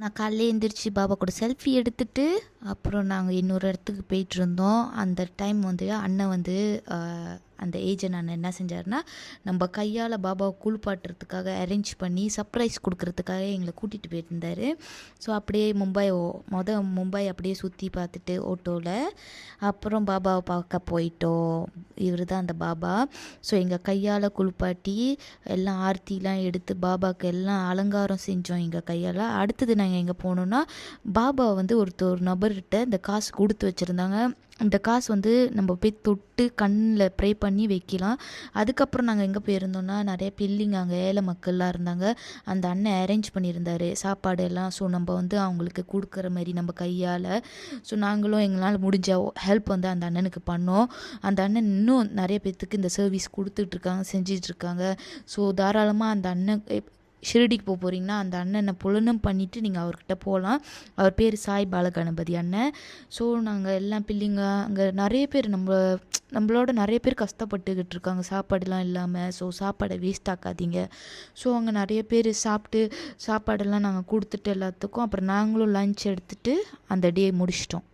நான் காலையில எழுந்திரிச்சு பாபா கூட செல்ஃபி எடுத்துட்டு அப்புறம் நாங்கள் இன்னொரு இடத்துக்கு போயிட்டுருந்தோம். அந்த டைம் வந்து அண்ணன் வந்து அந்த ஏஜென்ட் அண்ணன் என்ன செஞ்சாருன்னா, நம்ம கையால் பாபாவை குளிப்பாட்டுறதுக்காக அரேஞ்ச் பண்ணி சர்ப்ரைஸ் கொடுக்கறதுக்காக எங்களை கூட்டிகிட்டு போயிருந்தார். ஸோ அப்படியே மும்பை அப்படியே சுற்றி பார்த்துட்டு ஆட்டோவில் அப்புறம் பாபாவை பார்க்க போயிட்டோம். இவர் தான் அந்த பாபா. ஸோ எங்கள் கையால் குளிப்பாட்டி எல்லாம் ஆர்த்திலாம் எடுத்து பாபாவுக்கு எல்லாம் அலங்காரம் செஞ்சோம் எங்கள் கையால். அடுத்தது நாங்கள் எங்கே போனோன்னா, பாபா வந்து ஒரு நபர்கிட்ட இந்த காசு கொடுத்து வச்சுருந்தாங்க. இந்த காசு வந்து நம்ம போய் தொட்டு கண்ணில் ப்ரே பண்ணி வைக்கலாம். அதுக்கப்புறம் நாங்கள் எங்கே போயிருந்தோம்னா, நிறைய பில்லிங்க அங்கே ஏழை மக்கள்லாம் இருந்தாங்க. அந்த அண்ணன் அரேஞ்ச் பண்ணியிருந்தார் சாப்பாடு எல்லாம். ஸோ நம்ம வந்து அவங்களுக்கு கொடுக்குற மாதிரி நம்ம கையால். ஸோ நாங்களும் எங்களால் முடிஞ்ச ஹெல்ப் வந்து அந்த அண்ணனுக்கு பண்ணோம். அந்த அண்ணன் இன்னும் நிறைய பேர்த்துக்கு இந்த சர்வீஸ் கொடுத்துட்ருக்காங்க, செஞ்சிட்ருக்காங்க. ஸோ தாராளமாக அந்த அண்ணன் ஷிரடிக்கு போகிறீங்கன்னா அந்த அண்ணனை புலனும் பண்ணிவிட்டு நீங்கள் அவர்கிட்ட போகலாம். அவர் பேர் சாய் பாலகணபதி அண்ணன். ஸோ நாங்கள் எல்லாம் பிள்ளைங்க அங்கே நிறைய பேர் நம்மளோட நிறைய பேர் கஷ்டப்பட்டுக்கிட்டு இருக்காங்க சாப்பாடுலாம் இல்லாமல். ஸோ சாப்பாடை வேஸ்ட் ஆக்காதீங்க. ஸோ அங்கே நிறைய பேர் சாப்பாடெல்லாம் நாங்கள் கொடுத்துட்டு எல்லாத்துக்கும் அப்புறம் நாங்களும் லஞ்ச் எடுத்துகிட்டு அந்த டே முடிச்சிட்டோம்.